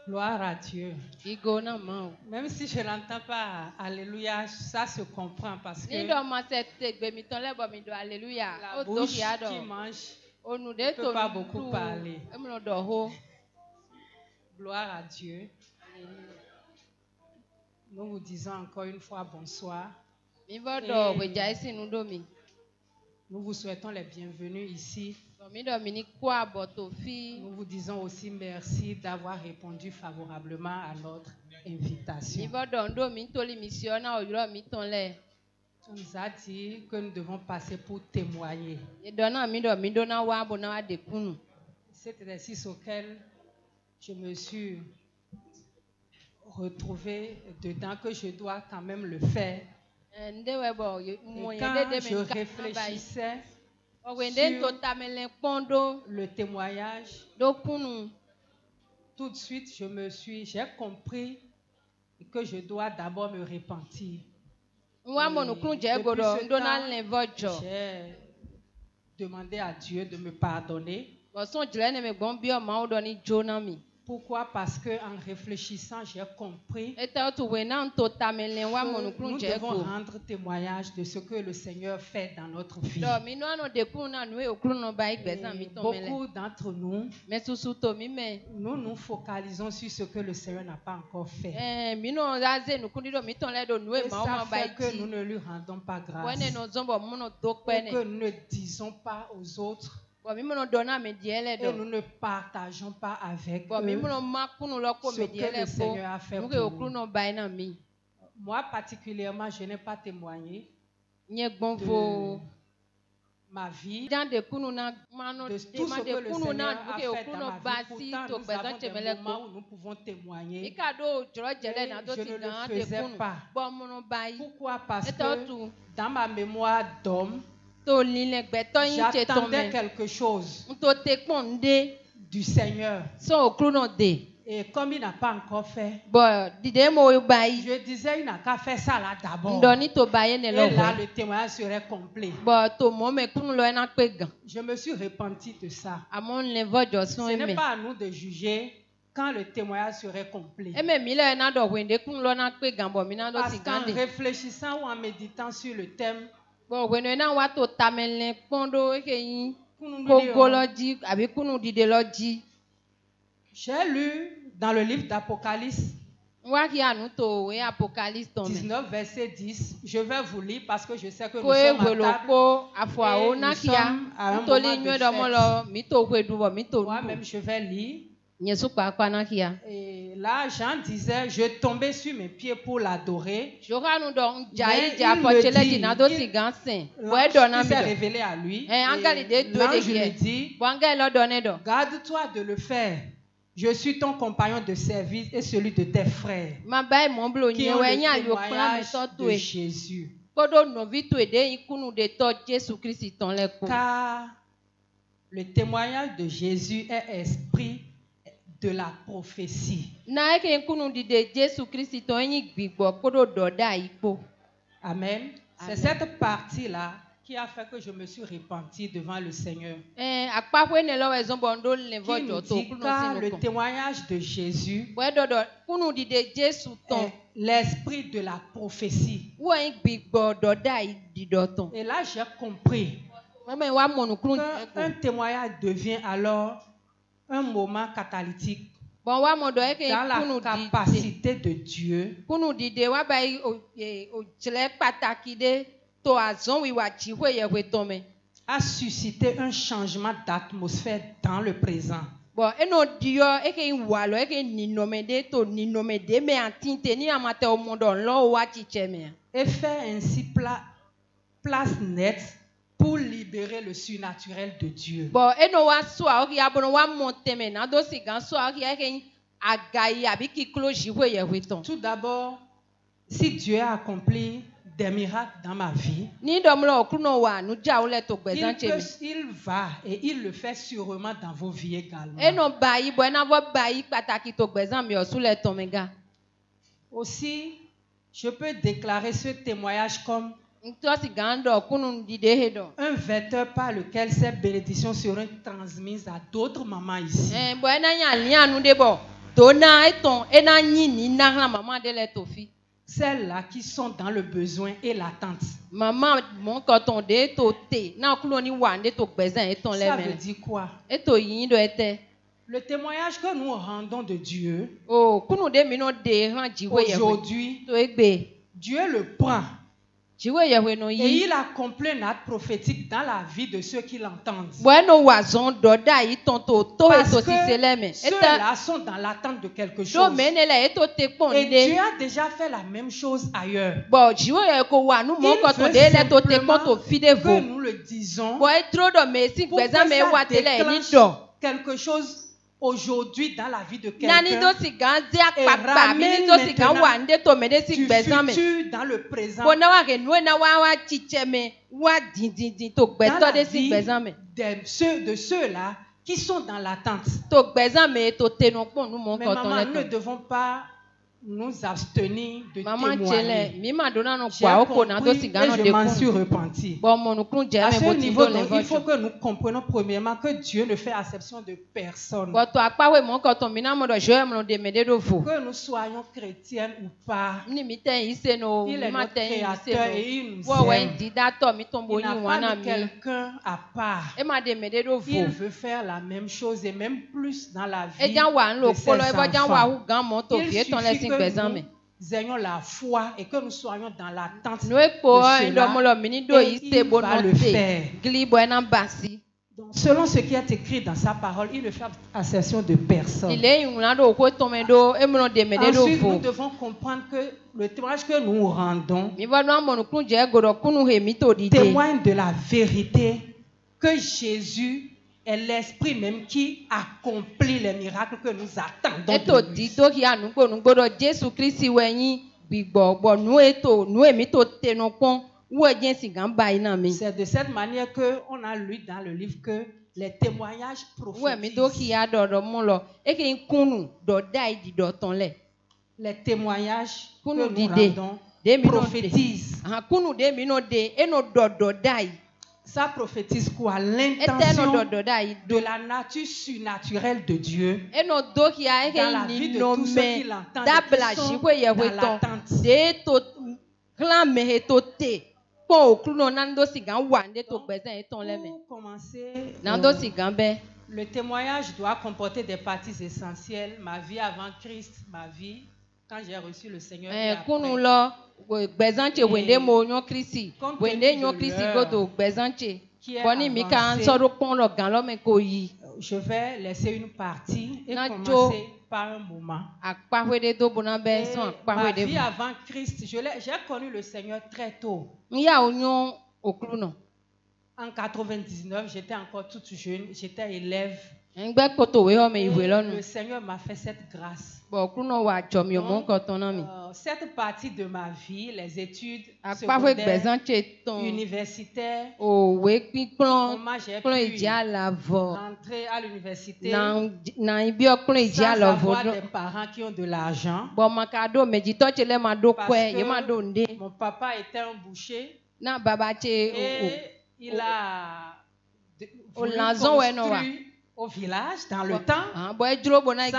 Gloire à Dieu. Même si je n'entends pas Alléluia, ça se comprend parce que la bouche qui mange ne peut pas beaucoup parler. Gloire à Dieu. Nous vous disons encore une fois bonsoir. Et nous vous souhaitons les bienvenus ici. Nous vous disons aussi merci d'avoir répondu favorablement à notre invitation. On nous a dit que nous devons passer pour témoigner. C'est l'exercice auquel je me suis retrouvée dedans, que je dois quand même le faire. Et quand je réfléchissais sur le témoignage, tout de suite j'ai compris que je dois d'abord me repentir. J'ai demandé à Dieu de me pardonner. Pourquoi? Parce qu'en réfléchissant, j'ai compris que nous devons rendre témoignage de ce que le Seigneur fait dans notre vie. Et beaucoup d'entre nous, nous nous focalisons sur ce que le Seigneur n'a pas encore fait. Et ça fait que nous ne lui rendons pas grâce. Et que nous ne disons pas aux autres. Et nous ne partageons pas avec eux ce que le Seigneur a fait pour nous. Moi particulièrement, je n'ai pas témoigné de ma vie, de tout ce que le Seigneur a fait dans ma vie. Pourtant, nous avons des moments où nous pouvons témoigner. Et je ne le faisais pas. Pourquoi? Parce que dans ma mémoire d'homme, j'attendais quelque chose du Seigneur. Et comme il n'a pas encore fait, je disais, il n'a qu'à faire ça là d'abord. Et là, le témoignage serait complet. Je me suis repenti de ça. Ce n'est pas à nous de juger quand le témoignage serait complet. Parce qu'en réfléchissant ou en méditant sur le thème, j'ai lu dans le livre d'Apocalypse 19, verset 10. Je vais vous lire parce que je sais que nous sommes à table et nous sommes à un moment de fête. Moi-même, je vais lire. Et là, Jean disait, je tombais sur mes pieds pour l'adorer. Mais il me dit, l'ange s'est révélé à lui. Et l'ange lui dit, garde-toi de le faire. Je suis ton compagnon de service et celui de tes frères qui ont le témoignage de Jésus. Car le témoignage de Jésus est esprit de la prophétie. Amen. C'est cette partie-là qui a fait que je me suis repenti devant le Seigneur. Qui nous dit, car le témoignage de Jésus est l'esprit de la prophétie. Et là, j'ai compris qu'un témoignage devient alors un moment catalytique dans la capacité de Dieu à susciter un changement d'atmosphère dans le présent. Et faire ainsi place nette pour libérer le surnaturel de Dieu. Tout d'abord, si Dieu a accompli des miracles dans ma vie, il va et il le fait sûrement dans vos vies également. Aussi, je peux déclarer ce témoignage comme Un vecteur par lequel ces bénédictions seront transmises à d'autres mamans ici. Celles-là qui sont dans le besoin et l'attente. Ça veut dire quoi? Le témoignage que nous rendons de Dieu, aujourd'hui, Dieu le prend. Et il accomplit un acte prophétique dans la vie de ceux qui l'entendent. Parce que ceux-là sont dans l'attente de quelque chose. Et Dieu a déjà fait la même chose ailleurs. Il veut simplement que nous le disons pour que ça déclenche quelque chose aujourd'hui dans la vie de quelqu'un et ramène maintenant du futur dans le présent dans la vie de ceux-là qui sont dans l'attente. Mais maman, nous ne devons pas nous abstenir de témoigner. J'ai compris et je m'en suis repenti. À ce niveau, donc, il faut que nous comprenions premièrement que Dieu ne fait acception de personne. Que nous soyons chrétiennes ou pas, il est notre créateur et il nous aime. Il n'a pas mis quelqu'un à part. Il veut faire la même chose et même plus dans la vie de ses enfants. Il suffit que nous ayons la foi et que nous soyons dans l'attente de cela. Et il va le faire. Donc, selon ce qui est écrit dans sa parole, il ne fait acception de personne. Ensuite, nous devons comprendre que le témoignage que nous rendons témoigne de la vérité que Jésus est l'Esprit même qui accomplit les miracles que nous attendons de lui. C'est de cette manière qu'on a lu dans le livre que les témoignages prophétisent. Les témoignages que nous rendons prophétisent. Ça prophétise quoi? L'intention de la nature surnaturelle de Dieu dans la vie de tous ceux qui l'entendent et qui sont dans l'attente. Pour commencer, le témoignage doit comporter des parties essentielles. Ma vie avant Christ, ma vie quand j'ai reçu le Seigneur. Et après. Je vais laisser une partie et commencer par un moment. Ma vie avant Christ, j'ai connu le Seigneur très tôt. En 99, j'étais encore toute jeune, j'étais élève. Et le Seigneur m'a fait cette grâce. Donc, cette partie de ma vie, les études secondaires, universitaires, moi j'ai pu rentrer à l'université sans avoir des parents qui ont de l'argent. Parce que mon papa était un boucher et il a voulu construire au village dans le temps, sans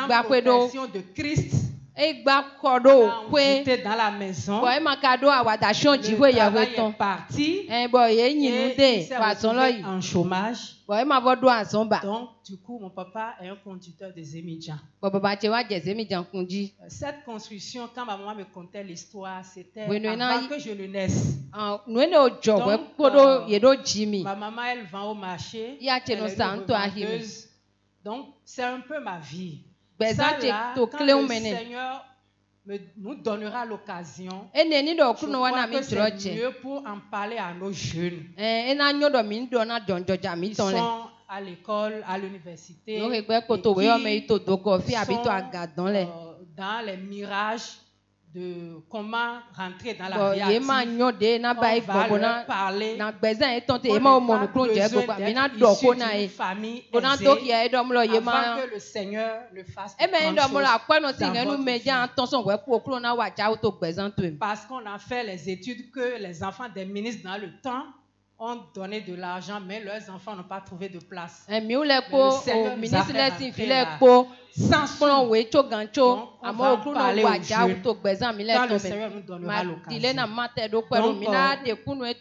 progression de Christ. Quand on était dans la maison, le travail est parti et il s'est retrouvé en chômage. Donc, du coup, mon papa est un conducteur des émigrants. Cette construction, quand ma maman me contait l'histoire, c'était avant que je ne naisse. Donc, ma maman, elle vend au marché, elle est une revendeuse. Donc, c'est un peu ma vie. Ça là, quand le Seigneur nous donnera l'occasion, je crois que c'est mieux pour en parler à nos jeunes. Ils sont à l'école, à l'université, et qui sont dans les mirages de comment rentrer dans la vie active. On va leur parler qu'on n'a pas besoin d'être issu d'une famille aisée avant que le Seigneur ne fasse de grandes choses. Parce qu'on a fait les études que les enfants des ministres dans le temps ont donné de l'argent, mais leurs enfants n'ont pas trouvé de place. Mais le Seigneur nous a fait rentrer là. Sans sou. Donc, on va parler aux jeunes quand le Seigneur nous donnera l'occasion. Donc,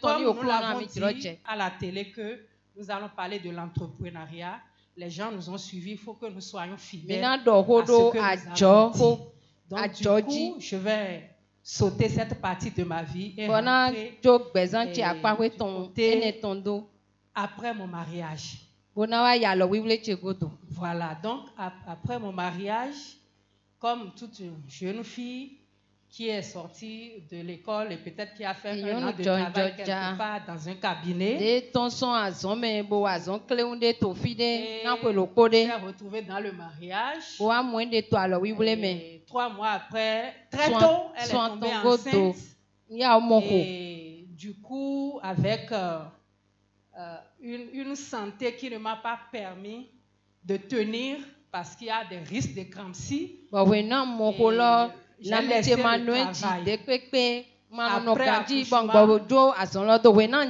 comme nous l'avons dit à la télé que nous allons parler de l'entrepreneuriat, les gens nous ont suivis, il faut que nous soyons fidèles à ce que nous avons dit. Donc, du coup, je vais sauter cette partie de ma vie et rentrer après mon mariage. Voilà, donc après mon mariage, comme toute jeune fille qui est sortie de l'école et peut-être qui a fait un an de travail quelque part dans un cabinet, et s'est retrouvée dans le mariage. Et 3 mois après, très tôt, elle est tombée enceinte. Et du coup, avec une santé qui ne m'a pas permis de tenir parce qu'il y a des risques d'éclampsie. J'ai laissé le travail. Après accouchement,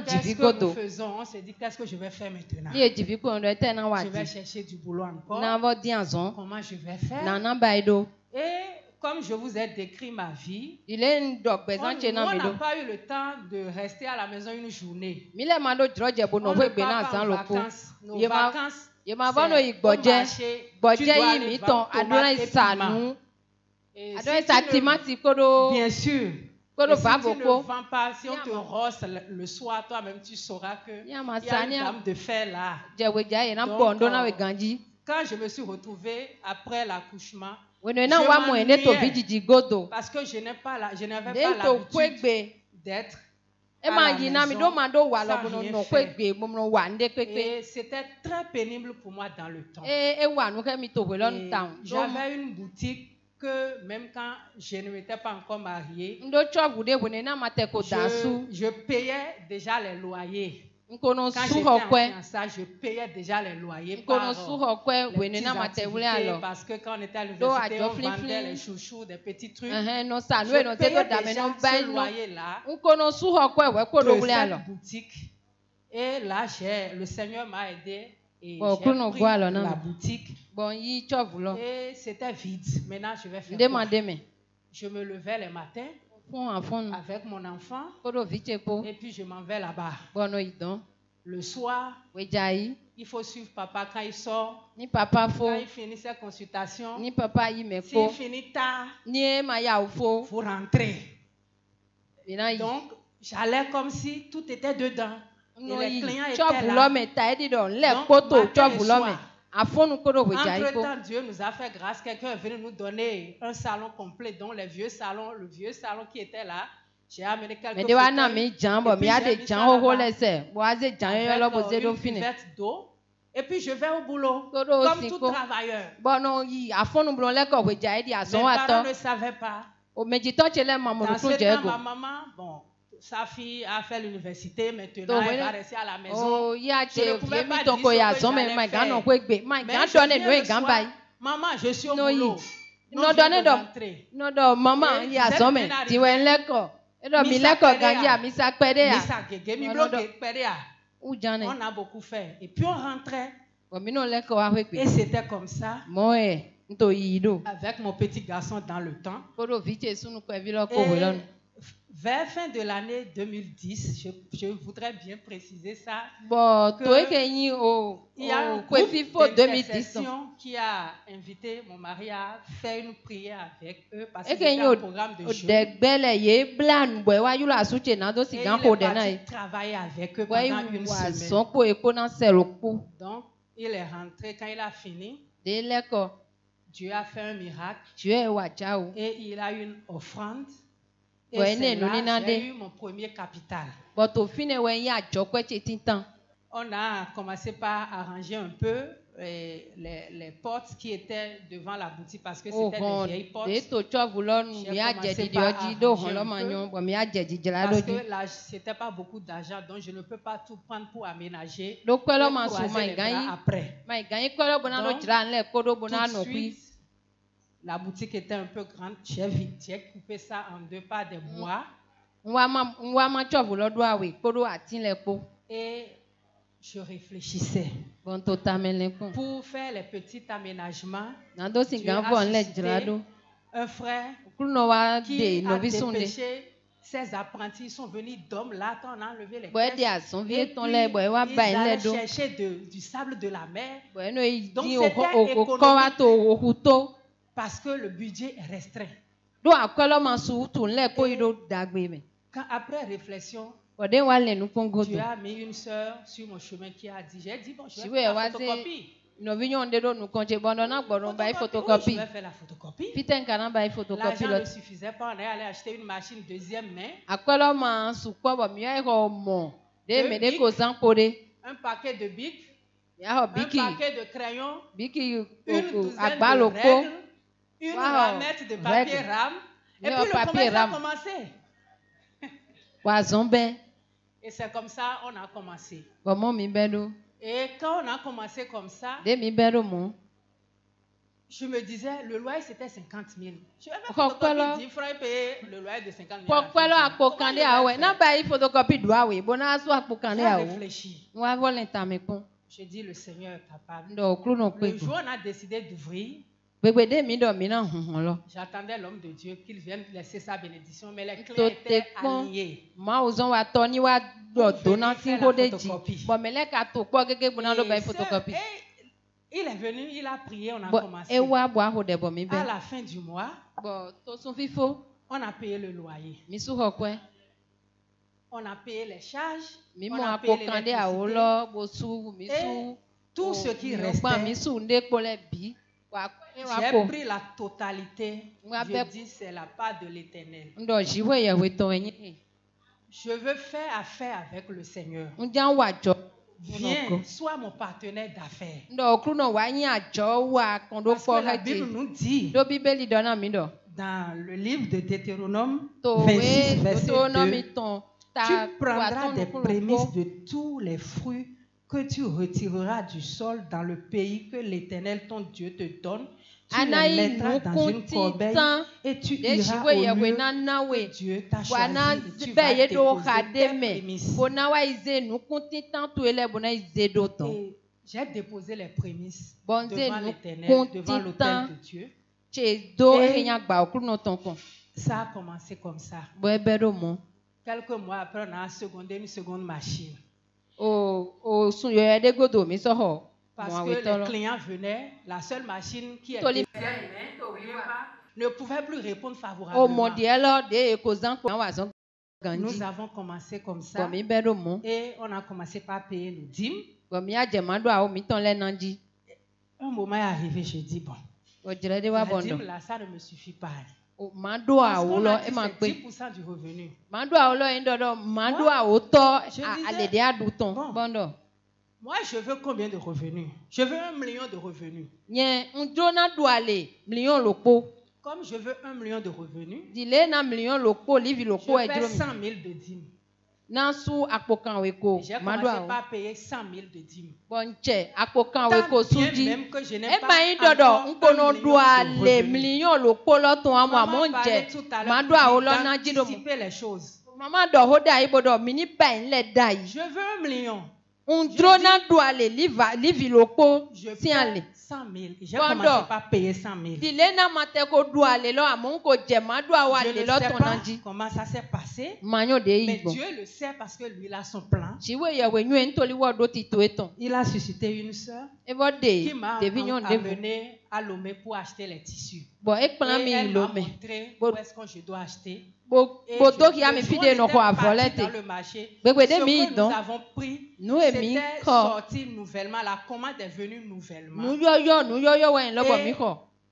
qu'est-ce que nous faisons? On s'est dit, qu'est-ce que je vais faire maintenant? Je vais chercher du boulot encore. Comment je vais faire? Et comme je vous ai décrit ma vie, on n'a pas eu le temps de rester à la maison une journée. On ne part pas en vacances. Nos vacances, c'est au marché. Tu dois aller vendre tomates et piments. Bien sûr. Et si tu ne vends pas, si on te rosse le soir, toi-même tu sauras qu'il y a une dame de fer là. Donc, quand je me suis retrouvée après l'accouchement, je m'ennuyais parce que je n'avais pas l'habitude d'être à la maison sans rien faire. Et c'était très pénible pour moi dans le temps. J'avais une boutique que même quand je ne m'étais pas encore mariée, je payais déjà les loyers. Quand j'étais en fiançailles, je payais déjà les loyers par les petites activités parce que quand on était à l'université, on vendait les chouchous, des petits trucs. Je payais déjà ce loyer-là de cette boutique. Et là, le Seigneur m'a aidé et j'ai pris la boutique. Et c'était vide. Maintenant, je vais faire quoi? Je me levais les matins avec mon enfant et puis je m'en vais là-bas. Le soir, il faut suivre papa quand il sort. Quand il finit ses consultations, s'il finit tard, il faut rentrer. Donc, j'allais comme si tout était dedans. Et les clients étaient là. Donc, matin et soir. Entre-temps, Dieu nous a fait grâce. Quelqu'un est venu nous donner un salon complet, dont le vieux salon qui était là. J'ai amené quelques fauteuils. Et puis j'ai mis ça là-bas avec une cuvette d'eau. Et puis je vais au boulot, comme tout travailleur. Mes parents ne savaient pas. Dans ce temps, ma maman, sa fille a fait l'université, maintenant elle va rester à la maison. Je ne pouvais pas dire ce que j'allais faire. Mais je viens le soir, maman, je suis au boulot. Non, je vais rentrer. On a beaucoup fait. Et puis on rentrait. Et c'était comme ça. Avec mon petit garçon dans le temps. Et vers fin de l'année 2010, je voudrais bien préciser ça, il y a un groupe d'intercession qui a invité mon mari à faire une prière avec eux parce que c'était un programme de jeûne. Et il est parti travailler avec eux pendant une semaine. Donc, il est rentré. Quand il a fini, Dieu a fait un miracle et il a une offrande. Et c'est là que j'ai eu mon premier capital. On a commencé par arranger un peu les portes qui étaient devant la boutique parce que c'était des vieilles portes. J'ai commencé par arranger un peu, parce que là, c'était pas beaucoup d'argent, donc je ne peux pas tout prendre pour aménager. Donc, croiser les bras après. Donc, tout de suite, la boutique était un peu grande. J'ai coupé ça en deux par des bois. Et je réfléchissais. Pour faire les petits aménagements, Dieu a suscité un frère qui a dépêché ses apprentis. Ils sont venus d'hommes là quand on a enlevé les caisses. Et puis, ils allaient chercher du sable de la mer. Donc c'était économique parce que le budget est restreint. Quand, après réflexion, Dieu a mis une sœur sur mon chemin qui a dit, j'ai dit, bon, je vais faire la photocopie. Je vais faire la photocopie. L'argent ne suffisait pas, on est allé acheter une machine deuxième main. Un paquet de bics, un paquet de crayons, une douzaine de règles, une ramette de papier rame, et puis le commerce a commencé. Et c'est comme ça qu'on a commencé. Et quand on a commencé comme ça, je me disais, le loyer c'était 50 000. Je vais faire photocopie 10 francs et payer le loyer de 50 000. J'ai réfléchi. Je dis, le Seigneur est capable. Le jour où on a décidé d'ouvrir, j'attendais l'homme de Dieu qu'il vienne laisser sa bénédiction, mais les clients étaient alliés. Il est venu, il a prié, on a commencé. À la fin du mois, on a payé le loyer. On a payé les charges, on a payé l'électricité. Et tout ce qui restait, j'ai pris la totalité. Je dis, c'est la part de l'Éternel. Je veux faire affaire avec le Seigneur. Viens, sois mon partenaire d'affaires. Parce que la Bible nous dit, dans le livre de Deutéronome, 26, verset 2, tu prendras des prémices de tous les fruits que tu retireras du sol dans le pays que l'Éternel ton Dieu te donne. Tu les mettras dans une corbeille et tu iras au lieu que Dieu t'a choisi et tu vas déposer tes prémices. Et j'ai déposé les prémices devant l'Éternel, devant l'autel de Dieu. Et ça a commencé comme ça. Quelques mois après, on a secondé une seconde machine. Parce que les clients venaient, la seule machine qui était ne pouvait plus répondre favorablement. Nous avons commencé comme ça et on a commencé par payer nos dîmes. Un moment est arrivé, je dis bon, la dîme là, ça ne me suffit pas. Parce qu'on a dit c'est 10% du revenu. Moi, je veux combien de revenus? Je veux 1 million de revenus. Comme je veux 1 million de revenus, je fais 100 000 de dîmes. J'ai commencé par payer 100 000 de dîmes. Tant bien même que je n'ai pas encore 1 million de revenus. Maman parlait tout à l'heure d'anticiper les choses. Je veux 1 million. Je fais 100 000. J'ai commencé par payer 100 000. Je ne sais pas comment ça s'est passé, mais Dieu le sait parce que lui, il a son plan. Il a suscité une sœur qui m'a amené à Lomé pour acheter les tissus. Et elle m'a montré où est-ce que je dois acheter. Et dans le marché, ce que nous avons pris, c'était sorti nouvellement. La commande est venue nouvellement. Et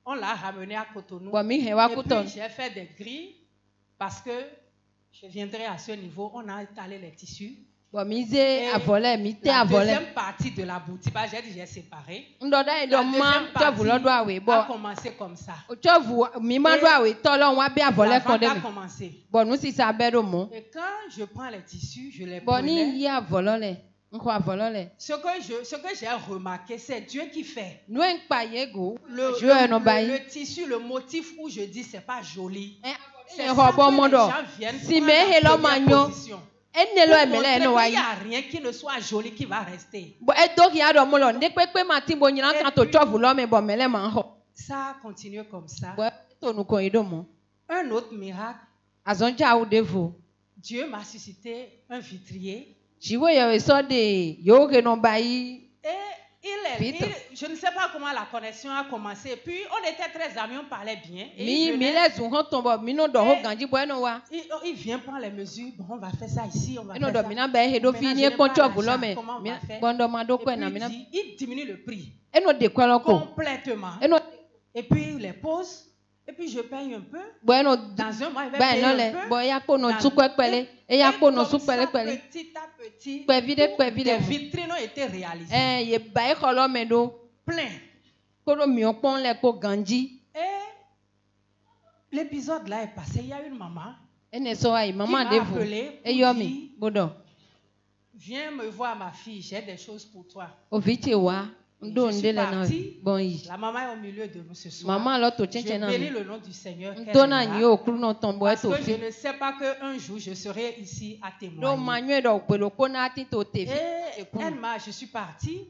on l'a ramené à Cotonou. Et puis j'ai fait des grilles parce que je viendrai à ce niveau. On a étalé les tissus. La deuxième partie de la boutique, j'ai dit j'ai séparé. La deuxième partie a commencé comme ça. Et la vente a commencé. Et quand je prends les tissus, je les brûlais. Ce que j'ai remarqué, c'est Dieu qui fait. Le tissu, le motif où je dis c'est pas joli. C'est ça que les gens viennent prendre la première position. Il n'y a rien qui ne soit joli qui va rester. Ça a continué comme ça. Un autre miracle. Dieu m'a suscité un vitrier. Et je ne sais pas comment la connexion a commencé. Puis on était très amis, on parlait bien. Et il vient prendre les mesures. Bon, on va faire ça ici, on va faire ça. Comment on va faire? Et puis il diminue le prix complètement. Et puis il les pose. Et puis je paye un peu. Dans un mois, il va payer un peu. Et comme ça, petit à petit, des vitrines ont été réalisées. Plein. Et l'épisode là est passé. Il y a une maman qui m'a appelé pour dire, viens me voir ma fille, j'ai des choses pour toi. Je suis partie. La maman est au milieu de nous ce soir. Je bénis le nom du Seigneur. Parce que je ne sais pas qu'un jour je serai ici à témoigner. Je suis partie.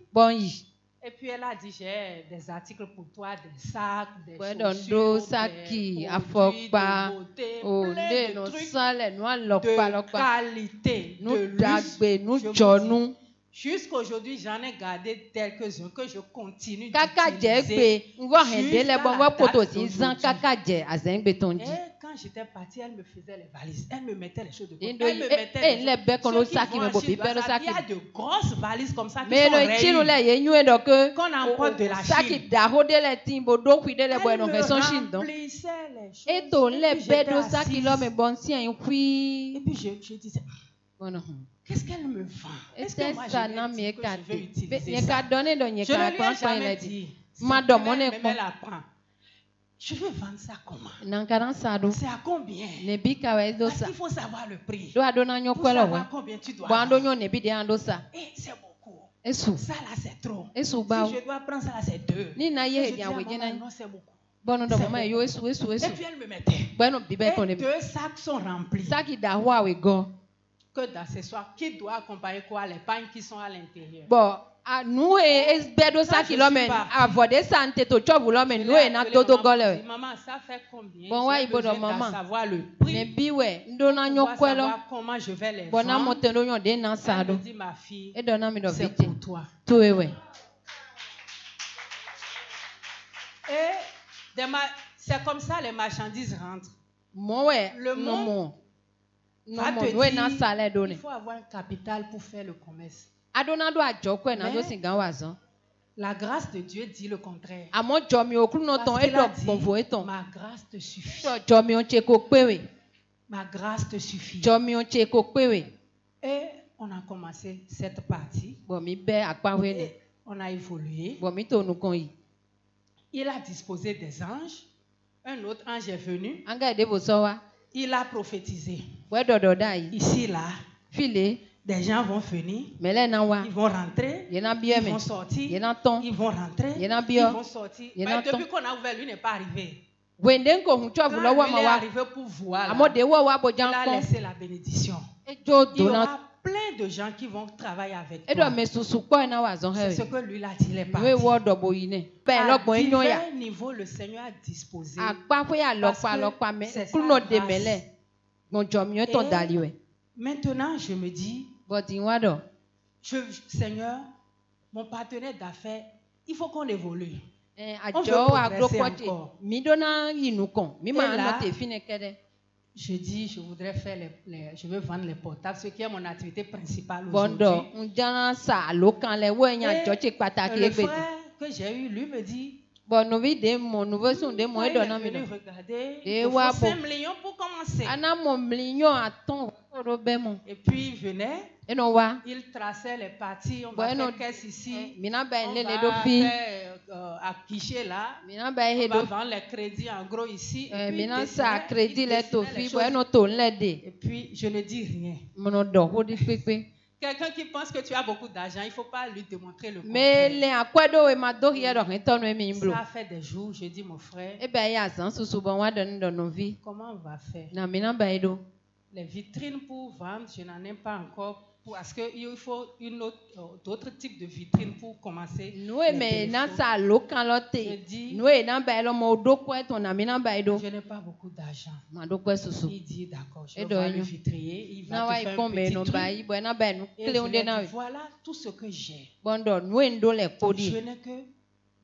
Et puis elle a dit, j'ai des articles pour toi, des sacs, des chaussures, des produits de beauté, plein de trucs de qualité, de luxe. Jusqu'aujourd'hui, j'en ai gardé quelques-uns que je continue d'utiliser. Quand j'étais partie, elle me faisait les valises. Elle me mettait les choses de côté. Elle me mettait les choses. Il y a de grosses valises comme ça qui sont réunies. Qu'on emporte de la Chine. Elle me remplissait les choses. Et puis je disais... Qu'est-ce qu'elle me vend? Est-ce que moi je vais utiliser ça? Je ne lui ai jamais dit. Mais elle apprend. Je veux vendre ça comment? C'est à combien? Parce qu'il faut savoir le prix. Pour savoir combien tu dois vendre. Et c'est beaucoup. Ça là c'est trop. Si je dois prendre ça là c'est 2. Et je dis à maman, non c'est beaucoup. Et puis elle me mettait. Et 2 sacs sont remplis. Que d'accessoires qui doit accompagner quoi, les pagnes qui sont à l'intérieur. Bon, nous et ça qui l'homme avoir santé to job l'homme nous et na todo gole. Maman, ça fait combien? Bon ouais, bon maman. Savoir le prix. Mais biwe, ndona nyokwelo. Comment je vais les vendre? Bon na motendo nyo de na sa do. Dit ma fille. Et donna mi do c'est pour toi. Tout ouais. Et c'est comme ça les marchandises rentrent. Moi ouais, le monde va te dire, il faut avoir un capital pour faire le commerce. La grâce de Dieu dit le contraire. Parce qu'il a dit, ma grâce te suffit. Ma grâce te suffit. Et on a commencé cette partie. Et on a évolué. Il a disposé des anges. Un autre ange est venu. Il a prophétisé. Ici, là, des gens vont venir, ils vont rentrer, ils vont sortir, ils vont rentrer, ils vont sortir. Mais depuis qu'on a ouvert, lui n'est pas arrivé. Quand lui est arrivé pour voir, il a laissé la bénédiction. Il y aura plein de gens qui vont travailler avec toi. C'est ce que lui a dit, les parties. À divers niveaux, le Seigneur a disposé. Parce que c'est sa grâce. Et maintenant, je me dis, Seigneur, mon partenaire d'affaires, il faut qu'on évolue. On veut progresser encore. Et là, je dis, je voudrais faire je veux vendre les portables, ce qui est mon activité principale aujourd'hui. Et le frère que j'ai eu, lui me dit, Bon, nous vidons mon nouveau son de moi donne à me regarder. Il faut 5 millions pour commencer. Et puis il venait. Il traçait les parties. On va faire caisse ici. On va faire afficher là. On va vendre les crédits en gros ici. Et puis je ne dis rien. Quelqu'un qui pense que tu as beaucoup d'argent, il ne faut pas lui démontrer le contraire. Ça fait des jours, je dis mon frère, comment on va faire? Les vitrines pour vendre, je n'en ai pas encore. Parce qu'il faut d'autres types de vitrines pour commencer. Je dis, je n'ai pas beaucoup d'argent. Il dit d'accord, je vais voir le vitrier. Il va te faire un petit truc. Et je lui dis, voilà tout ce que j'ai. Je n'ai que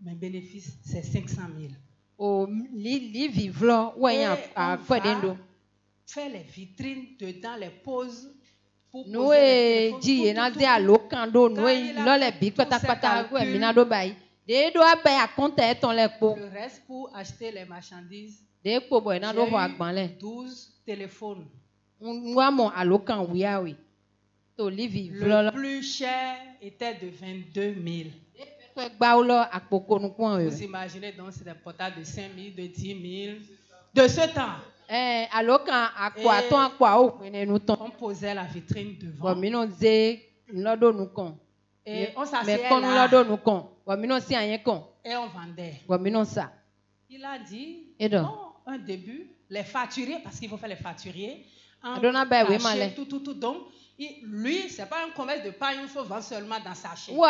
mes bénéfices, c'est 500 000. Et on va faire les vitrines dedans, les poses. Nous dit nazi alokando nous le big patakata ko mina do bai de do abai akonte ton le po le reste pour acheter les marchandises de po boy na do ho agban le 12 téléphones moi mon alokan oui to live le plus cher était de 22 000. Vous imaginez donc c'est des portables de 5 000, de 10 000 de ce temps. On posait la vitrine devant. Et on s'asseyait là. Et on vendait. Il a dit, bon, un début, les facturiers, parce qu'il faut faire les facturiers. Tout. Donc, lui, ce n'est pas un commerce de pain, il faut vendre seulement dans sachet. Donc,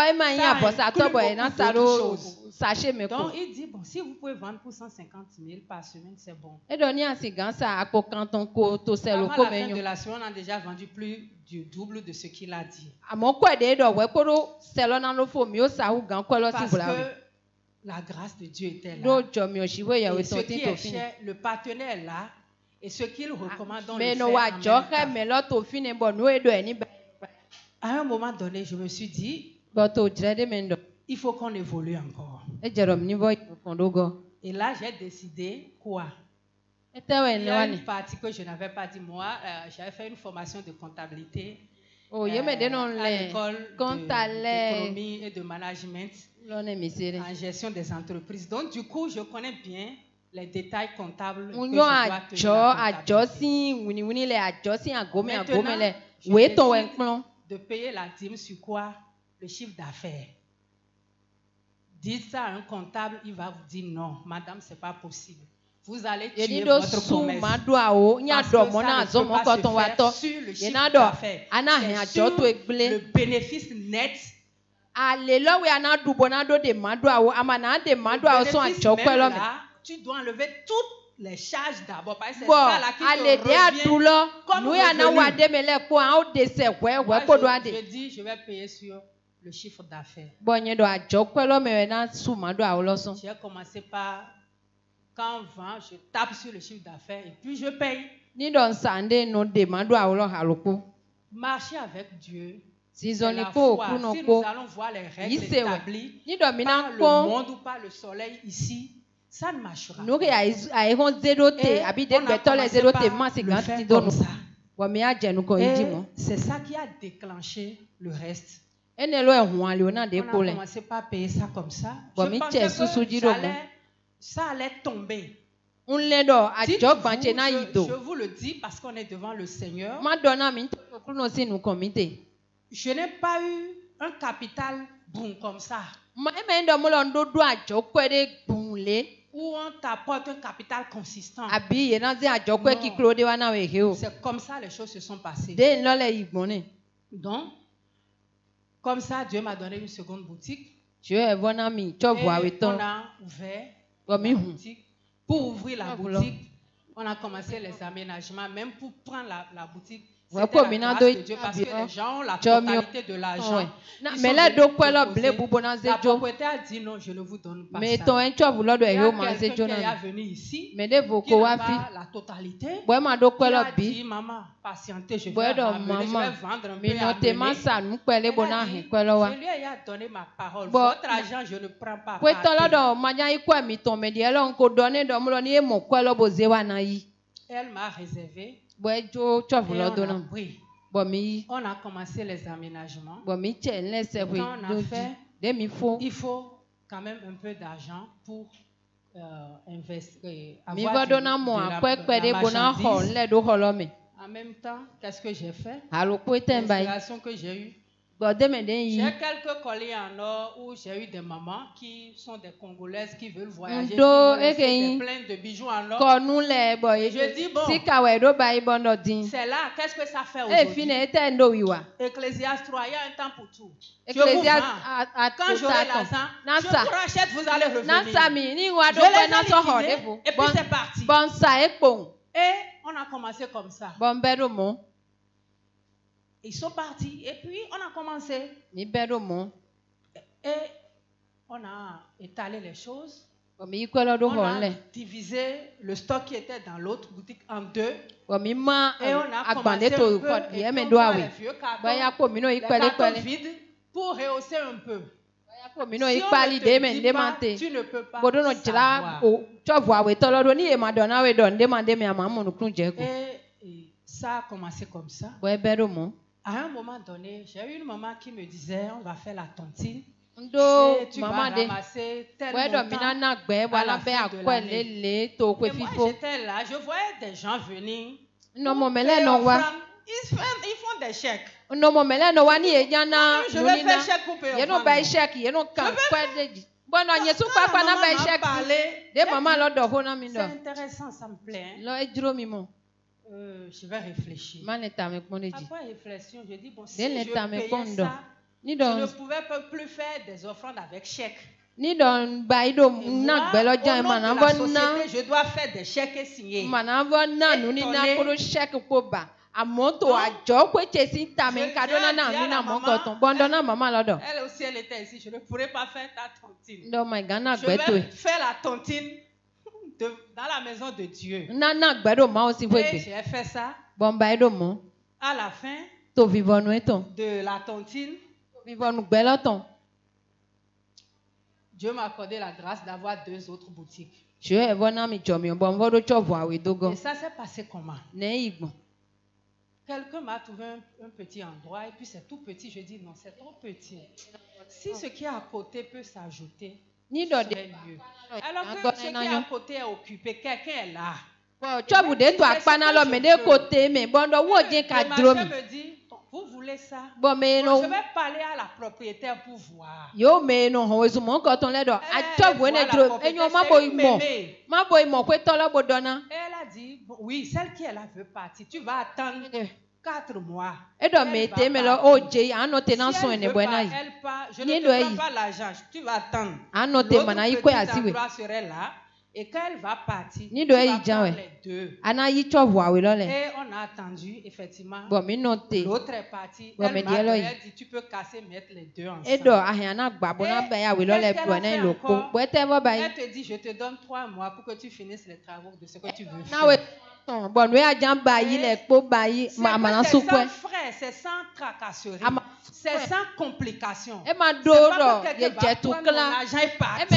il dit, bon, si vous pouvez vendre pour 150 000 par semaine, c'est bon. Avant la fin de la semaine, on a déjà vendu plus du double de ce qu'il a dit. Parce que la grâce de Dieu était là. Et ce qui est cher, le partenaire est là. Et ce qu'il recommande dans le fait à un moment donné, je me suis dit, il faut qu'on évolue encore. Et là, j'ai décidé quoi? Il y a une partie que je n'avais pas dit moi. J'avais fait une formation de comptabilité à l'école d'économie et de management en gestion des entreprises. Donc, du coup, je connais bien les détails comptables que je dois tenir. De payer la dîme sur quoi? Le chiffre d'affaires. Dites ça à un comptable, il va vous dire non, madame, c'est pas possible. Vous allez tuer votre promesse. Parce que ça ne peut pas se faire sur le chiffre d'affaires. C'est sur le bénéfice net. Tu dois enlever toutes les charges d'abord. Parce que c'est ça là qui te revient comme revenu. Je dis, je vais payer sur le chiffre d'affaires. J'ai commencé par, quand on vend, je tape sur le chiffre d'affaires et puis je paye. Marcher avec Dieu. C'est la foi. Si nous allons voir les règles établies par le monde ou par le soleil ici, ça ne marchera pas. Et on a commencé par le faire comme ça. Et c'est ça qui a déclenché le reste. On a commencé par payer ça comme ça. Je pensais que ça allait tomber. Je vous le dis parce qu'on est devant le Seigneur. Je n'ai pas eu un capital boum comme ça. Où on t'apporte un capital consistant. C'est comme ça les choses se sont passées. Donc, comme ça, Dieu m'a donné une seconde boutique. Et on a ouvert la boutique. Pour ouvrir la boutique, on a commencé les aménagements. Même pour prendre la boutique, C'était la grâce de Dieu parce que les gens ont la totalité de l'argent. Mais là, la propriétaire a dit non, je ne vous donne pas ça. Il y a quelqu'un qui est venu ici, qui n'a pas la totalité. Il a dit, maman, patientez, je vais vendre un peu à amener. Je lui ai donné ma parole. Votre argent, je ne prends pas. Elle m'a réservé. On a commencé les aménagements. Quand on a fait, il faut quand même un peu d'argent pour investir, avoir de la marchandise. En même temps, qu'est-ce que j'ai fait? L'inspiration que j'ai eue. J'ai quelques colliers en or où j'ai eu des mamans qui sont des Congolaises qui veulent voyager, qui veulent laisser plein de bijoux en or. Et je dis bon, c'est là, qu'est-ce que ça fait aujourd'hui? Ecclésiaste 3, il y a un temps pour tout. Je vous vends. Quand j'aurai l'argent, je vous rachète, vous allez revenir. Je les ai liquidés, et puis c'est parti. Et on a commencé comme ça. Ils sont partis et puis on a commencé. Et on a étalé les choses. On a divisé le stock qui était dans l'autre boutique en deux. Et on a commencé un peu et on voit les vieux cartons, les cartons vides pour rehausser un peu. Si on ne te dit pas, tu ne peux pas savoir. Et ça a commencé comme ça. À un moment donné, j'ai eu une maman qui me disait, on va faire la tontine. Et tu vas ramasser tel montant à la fin de l'année. Et moi, j'étais là, je voyais des gens venir. Ils font des chèques. Je vais faire chèque pour payer. C'est intéressant, ça me plaît. Je vais réfléchir. Après réflexion, je dis, bon, si je payais ça, je ne pouvais plus faire des offrandes avec chèque. Et moi, au nom de la société, je dois faire des chèques et signer. Elle aussi, elle était ici. Je ne pourrais pas faire ta tontine. Je vais faire la tontine dans la maison de Dieu. Et j'ai fait ça. À la fin de la tontine, Dieu m'a accordé la grâce d'avoir 2 autres boutiques. Et ça s'est passé comment? Quelqu'un m'a trouvé un petit endroit et puis c'est tout petit. Je dis non, c'est trop petit. Si ce qui est à côté peut s'ajouter, ce serait mieux. Alors que ce qui est à côté est occupé, quelqu'un est là. Je me dis, vous voulez ça? Bon, je vais parler à la propriétaire pour voir. Elle a dit, oui, celle qui est là veut partir. Tu vas attendre 4 mois. Si elle veut pas, je ne te prends pas l'argent. Tu vas attendre. L'autre petit endroit serait là. Et quand elle va partir, tu vas prendre les 2. Et on a attendu, effectivement. L'autre est partie. Elle m'a dit, tu peux casser, mettre les 2 ensemble. Et qu'est-ce qu'elle a fait encore? Elle te dit, je te donne 3 mois pour que tu finisses les travaux de ce que tu veux faire. C'est sans frais, c'est sans tracasserie, c'est sans complication. C'est pas que quelqu'un va prendre mon argent et partir.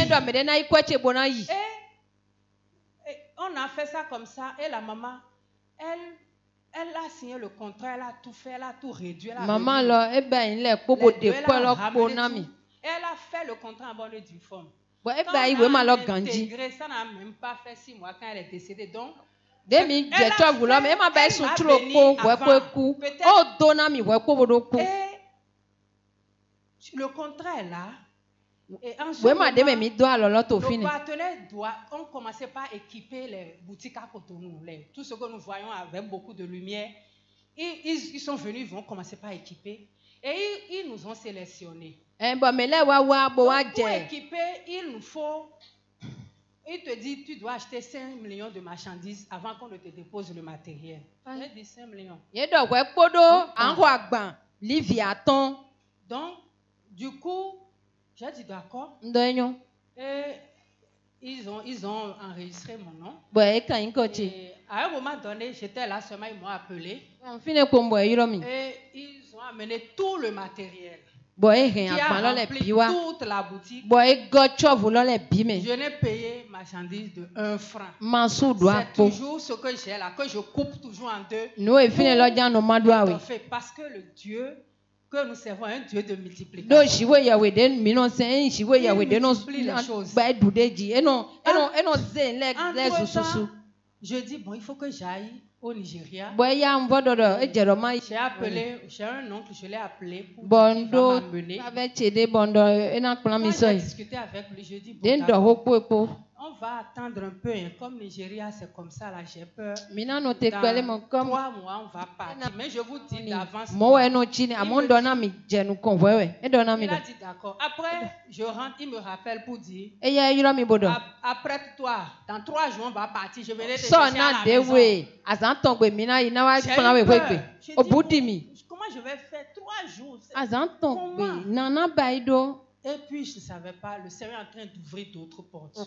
Et on a fait ça comme ça et la maman, elle a signé le contrat, elle a tout fait, elle a tout réduit. Elle a fait le contrat en bonne et due forme. Quand on a intégré, ça n'a même pas fait 6 mois quand elle est décédée. Donc, elle a le contrat est là. Et en ce moment, nos partenaires ont commencé par équiper les boutiques à Cotonou. Tout ce que nous voyons avec beaucoup de lumière, ils sont venus, ils vont commencer par équiper. Et ils nous ont sélectionnés. Pour équiper, il nous faut Il te dit, tu dois acheter 5 millions de marchandises avant qu'on ne te dépose le matériel. Il dit 5 millions. Donc, du coup, j'ai dit d'accord. Et ils ont enregistré mon nom. Et à un moment donné, j'étais là seulement, ils m'ont appelé. Et ils ont amené tout le matériel. Qui a rempli toute la boutique. Je n'ai payé marchandise de 1 franc. C'est toujours ce que j'ai là, que je coupe toujours en deux. Parce que le Dieu que nous servons est un Dieu de multiplication. Il multiplie les choses. Entre-temps, je dis, bon, il faut que j'aille au Nigeria. J'ai appelé, j'ai un oncle, je l'ai appelé pour dire qu'il va m'emmener. Quand j'ai discuté avec lui, je dis, bon, on va attendre un peu. Hein. Comme Nigeria, c'est comme ça, là, j'ai peur. Dans 3 mois, on va partir. Mais je vous dis d'avance. Il a dit d'accord. Après, je rentre, il me rappelle pour dire, après toi, dans 3 jours, on va partir. Je venais te chercher à la maison. J'ai dit, comment je vais faire 3 jours? Comment? Et puis, je ne savais pas, le Seigneur est en train d'ouvrir d'autres portes.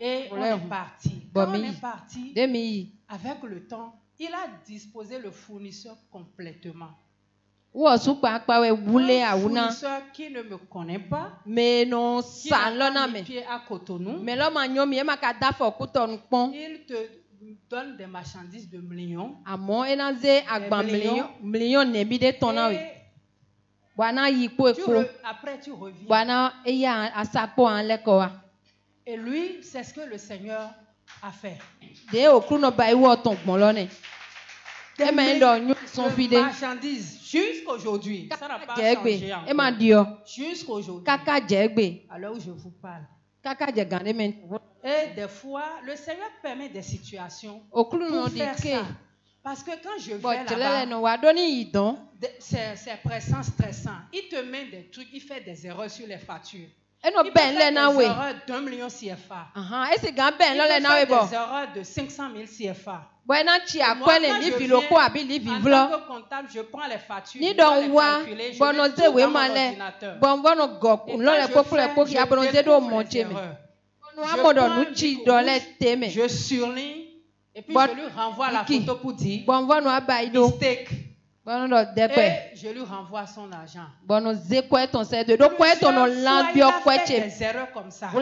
Et on est parti. Quand on est parti, avec le temps, il a disposé le fournisseur complètement. Un fournisseur qui ne me connaît pas, qui n'a pas mis pied à Cotonou, il te donne des marchandises de millions. Après, tu reviens. Et lui, c'est ce que le Seigneur a fait. De marchandises jusqu'aujourd'hui. Ça n'a pas changé encore. Jusqu'aujourd'hui. Alors où je vous parle. Et des fois, le Seigneur permet des situations pour faire ça. Parce que quand je vais là-bas, c'est pressant, stressant. Il te met des trucs, il fait des erreurs sur les factures. Il peut faire des erreurs d'1 million CFA. Il peut faire des erreurs de 500 000 CFA. Moi, quand je viens, en tant que comptable, je prends les factures, je dois les calculer, je mets tout dans mon ordinateur. Et quand je découvre les erreurs, je surligne et puis je lui renvoie la photo pour dire mistake. Et je lui renvoie son argent. Des erreurs comme ça. Donc,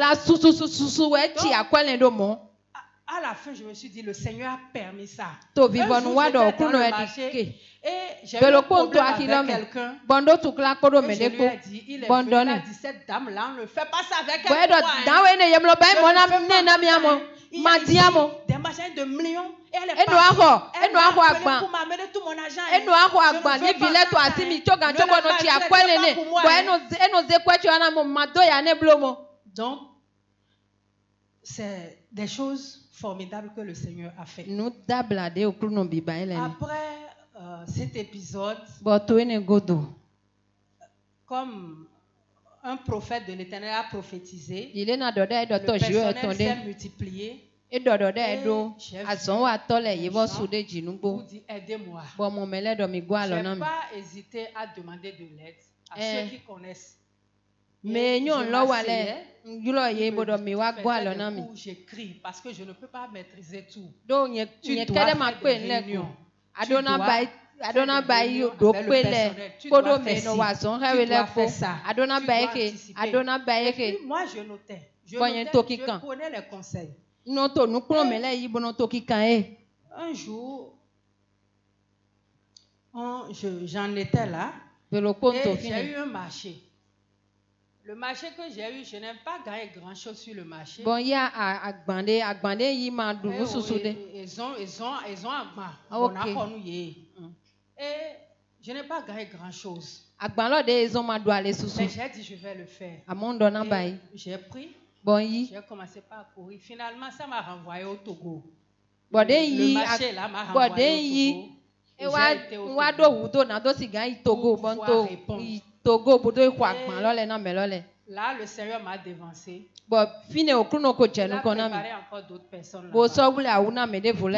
à la fin, je me suis dit, le Seigneur a permis ça. Un jour, j'étais dans le marché et j'ai eu un problème avec quelqu'un. Et je lui ai dit, il est venu, il a dit, cette dame-là, on ne fait pas ça avec elle. Il y a ici des machins de millions. Et elle est partie. Elle m'a appelé pour m'amener tout mon argent. Je ne veux pas ça. Donc, c'est des choses formidables que le Seigneur a fait. Après cet épisode, comme un prophète de l'Éternel a prophétisé, le personnel s'est multiplié. Et j'ai vu pour dire aidez-moi. Je n'ai pas hésité à demander de l'aide à ceux qui connaissent. Mais j'écris parce que je ne peux pas maîtriser tout. Tu dois faire des réunions. Tu dois faire des réunions avec le personnel. Tu dois faire ci, tu dois faire ça. Tu dois anticiper. Et puis moi, je notais. Je prenais les conseils. Un jour, j'en étais là et j'ai eu un marché. Le marché que j'ai eu, je n'ai pas gagné grand-chose sur le marché. Ils ont et je n'ai pas gagné grand-chose. Mais j'ai dit, je vais le faire. Et j'ai pris. J'ai commencé par courir. Finalement, ça m'a renvoyé au Togo. Le marché là m'a renvoyé au Togo. Et j'ai été au Togo pour pouvoir répondre. Là, le Seigneur m'a dévancé. Il a préparé encore d'autres personnes là-bas.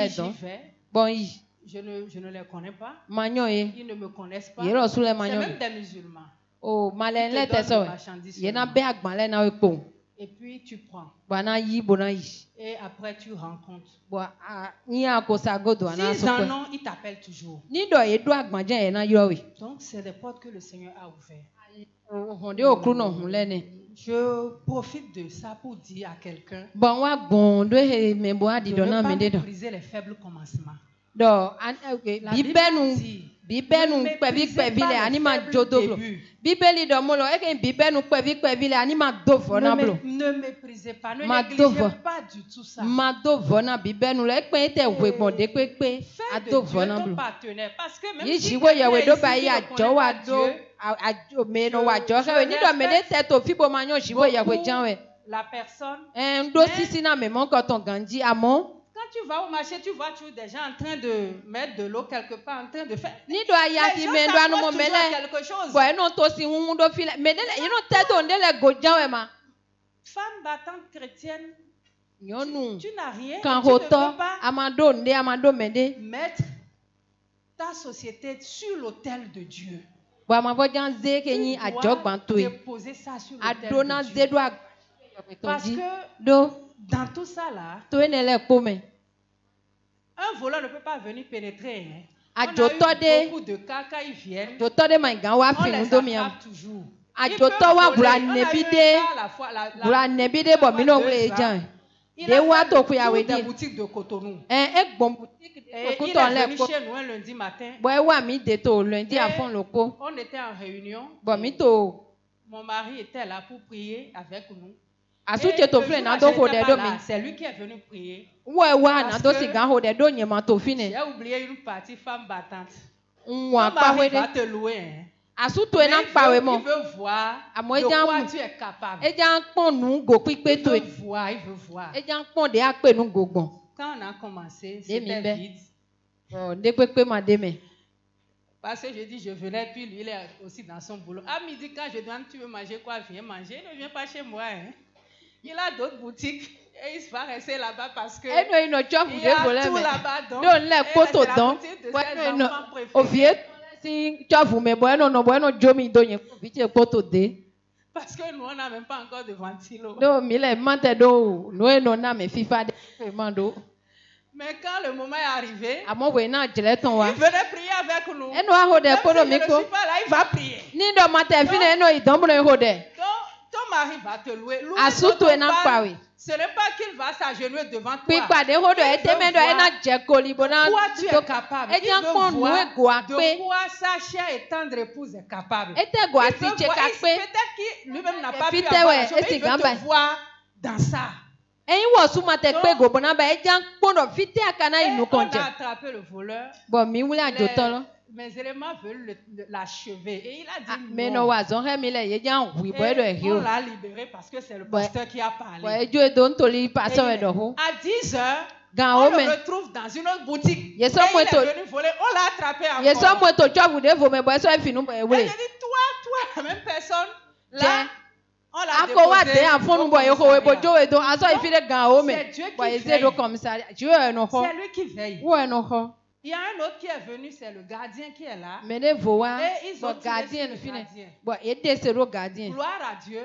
J'y vais. Je ne les connais pas. Ils ne me connaissent pas. C'est même des musulmans. Oh, Ils te donnent des marchandises seulement. Et puis tu prends. Et après tu rencontres. S'ils en ont, ils t'appellent toujours. Donc c'est des portes que le Seigneur a ouvertes. Je profite de ça pour dire à quelqu'un de ne pas mépriser les faibles commencements. La Bible dit ne méprisez pas les faibles débuts. Ne méprisez pas, ne négligez pas du tout ça. Faites de Dieu ton partenaire. Parce que même si quelqu'un est ici qui ne connaît pas Dieu, la personne, quand tu vas au marché, tu vois toujours des gens en train de mettre de l'eau quelque part, en train de faire. Les gens s'approchent toujours à quelque chose. Femme battante chrétienne, tu n'as rien, tu ne peux pas mettre ta société sur l'autel de Dieu. Tu dois déposer ça sur l'autel de Dieu. Parce que dans tout ça là, un voleur ne peut pas venir pénétrer. On a eu beaucoup de cas quand ils viennent. On les attrape toujours. Il peut voler. On a eu un cas la fois, il a fait des boutiques de Cotonou. Et il est venu chez nous un lundi matin. On était en réunion. Mon mari était là pour prier avec nous. C'est lui qui est venu prier. J'ai oublié une partie femme battante. Ton mari va te louer. Il veut voir de quoi tu es capable. Il veut voir. Quand on a commencé, c'était vide. Parce que je dis, je venais, puis lui, il est aussi dans son boulot. À midi, quand je demande, tu veux manger quoi, viens manger. Il ne vient pas chez moi. Il a d'autres boutiques. Et il va rester là-bas parce que il y a tout là-bas. Donc, c'est la boutique de ses enfants préférés. Parce que nous, on n'a même pas encore de ventilo. Mais quand le moment est arrivé, il venait prier avec nous. Même si je ne suis pas là, il va prier. Ton mari va te louer. Ce n'est pas qu'il va s'agenouiller devant toi. Il veut voir de quoi tu es capable. Il veut voir de quoi sa chère et tendre épouse est capable. Peut-être qu'il lui-même n'a pas pu avoir la chose, mais il veut te voir dans ça. Donc, on a attrapé le voleur. Mes éléments veulent l'achever. Et il a dit non. Et on l'a libéré parce que c'est le pasteur qui a parlé. Et à 10 heures, on le retrouve dans une autre boutique. Et il est venu voler. On l'a attrapé encore. Et il dit, toi, la même personne, là, on l'a déposé. C'est Dieu qui veille. Il y a un autre qui est venu, c'est le gardien qui est là. Et ils ont tiré le gardien. Gloire à Dieu.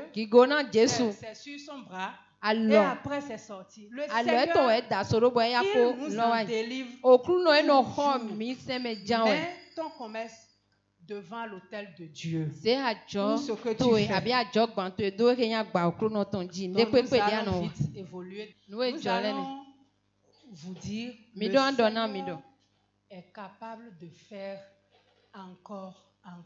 C'est sur son bras. Et après c'est sorti. Le Seigneur, il nous en délivre. Mais ton commerce devant l'autel de Dieu. Tout ce que tu fais. Donc nous allons vite évoluer. Nous allons vous dire, le Seigneur est capable de faire encore. Le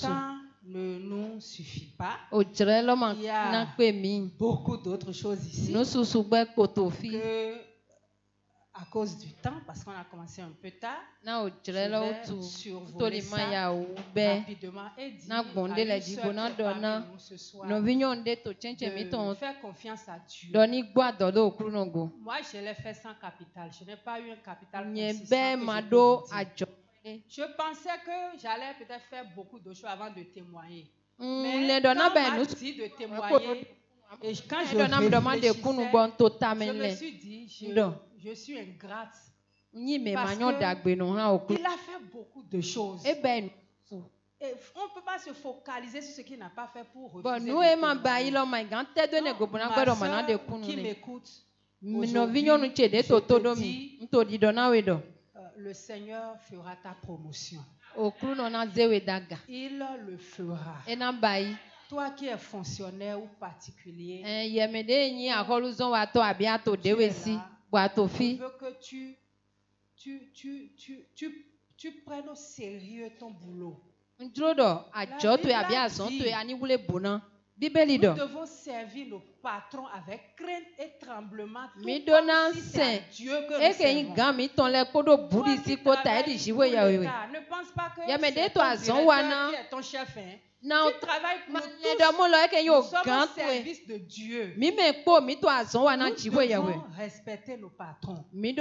temps ne nous suffit pas. Il y a beaucoup d'autres choses ici que, à cause du temps, parce qu'on a commencé un peu tard, je vais survoler ça rapidement et dire à une sœur qui est parmi nous ce soir de faire confiance à Dieu. Moi, je l'ai fait sans capital. Je n'ai pas eu un capital consistant que je peux vous dire. Je pensais que j'allais peut-être faire beaucoup de choses avant de témoigner. Mais quand on m'a dit de témoigner, et quand je réfléchissais, je me suis dit, je suis ingrate. Parce qu'il a fait beaucoup de choses. Et on ne peut pas se focaliser sur ce qu'il n'a pas fait pour refuser de témoigner. Ma soeur qui m'écoute aujourd'hui, je te dis, le Seigneur fera ta promotion. Il le fera. Toi qui es fonctionnaire ou particulier, je veux que tu prennes au sérieux ton boulot. Nous devons servir nos patrons avec crainte et tremblement. Tout comme si c'est Dieu que nous servons. Toi qui travailles pour l'État, ne pense pas que c'est ton directeur qui est ton chef. Tu travailles pour tous. Nous sommes au service de Dieu. Nous devons respecter nos patrons. J'ai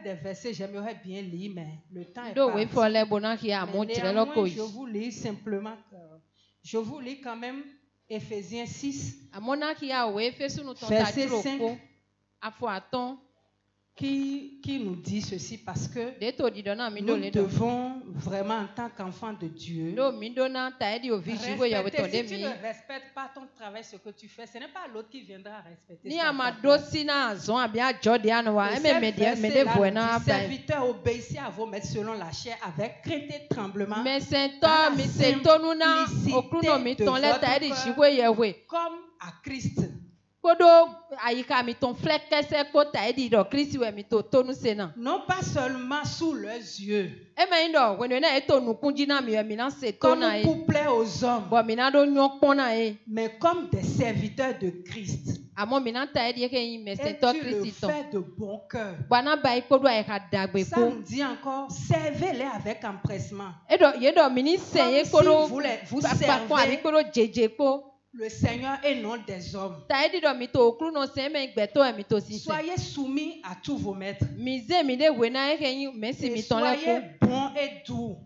des versets, j'aimerais bien lire, mais le temps est parti. Néanmoins, je vous lis simplement. Je vous lis quand même Éphésiens 6, verset 5, qui nous dit ceci parce que nous devons vraiment en tant qu'enfants de Dieu respecter. Si tu ne respectes pas ton travail, ce que tu fais, ce n'est pas l'autre qui viendra respecter ça. Serviteurs, obéissez à vos maîtres selon la chair avec crainte et tremblement, dans la simplicité de votre cœur, comme à Christ. Non pas seulement sous leurs yeux, comme pour plaire aux hommes, mais comme des serviteurs de Christ. Et tu le fais de bon cœur. Ça nous dit encore, servez-les avec empressement. Comme si vous servez le Seigneur et non des hommes. Soyez soumis à tous vos maîtres. Et soyez bons et doux.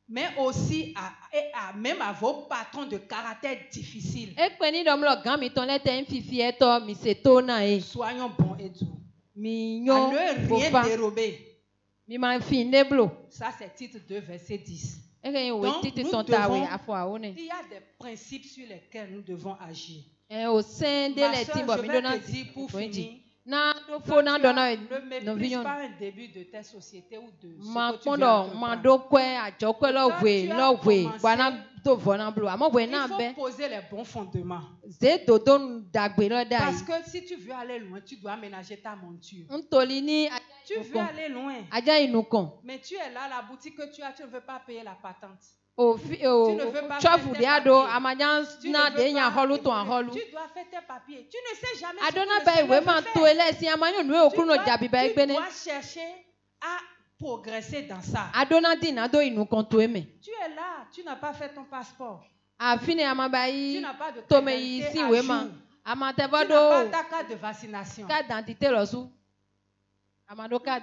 Mais aussi même à vos patrons de caractère difficile. Soyons bons et doux. À ne rien dérober. Ça, c'est titre 2, verset 10. Donc, il y a des principes sur lesquels nous devons agir. Ma soeur, je vais te dire pour finir, ne méprise pas un début de ta société ou de ce que tu viens de il faut poser les bons fondements. Parce que si tu veux aller loin, tu dois aménager ta monture. Tu veux aller loin. Mais tu es là, la boutique que tu as, tu ne veux pas payer la patente. Tu ne veux pas faire tes papiers. Tu dois faire tes papiers. Tu ne sais jamais ce que tu dois chercher à progresser dans ça. Tu es là, tu n'as pas fait ton passeport. Tu n'as pas de pénalité à jour. Tu n'as pas ta carte de vaccination. Tu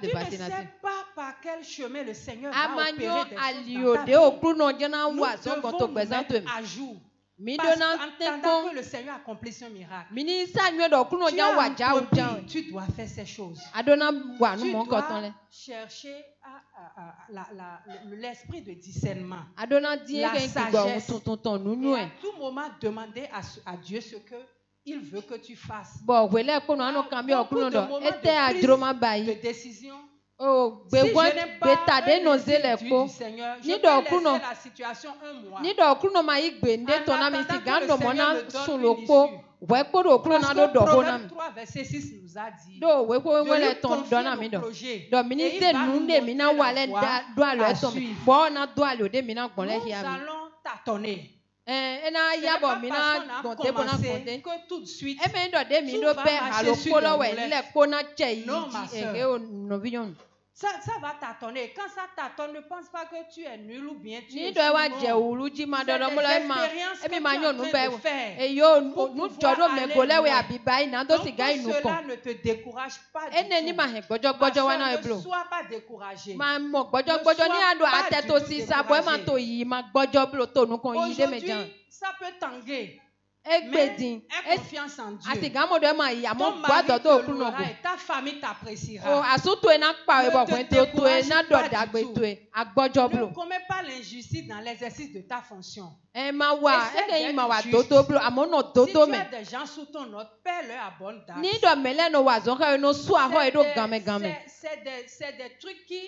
ne sais pas par quel chemin le Seigneur va opérer des choses dans ta vie. Nous devons nous mettre à jour. Parce qu'entendant que le Seigneur accomplisse un miracle, tu as un produit, tu dois faire ces choses. Tu dois chercher l'esprit de discernement, la sagesse, et à tout moment demander à Dieu ce qu'il veut que tu fasses. Beaucoup de moments de décision. Si je n'ai pas du Seigneur, je peux laisser la situation un mois. En attendant que le Seigneur me donne une issue. Parce que Proverbe 3, verset 6 nous a dit, je lui confie nos projets et il va nous montrer la voie à suivre. Nous allons tâtonner. Ce n'est pas parce qu'on a commencé que tout de suite, tout va marcher sur les roulettes. Non, ma soeur. Ça va tâtonner. Quand ça tâtonne, ne pense pas que tu es nul ou bien tu es expériences que tu es en train de faire pour pouvoir aller loin. Donc cela ne te décourage pas du tout. Ne sois pas découragé. Ne sois pas découragé. Aujourd'hui, ça peut tanguer. Mais aie confiance en Dieu. Ton mari te louera et ta famille t'appréciera. Ne te décourage pas du tout. Ne commets pas l'injustice dans l'exercice de ta fonction. Si tu as des gens sous ton ordre, paie-leur à bonne date. C'est des trucs qui...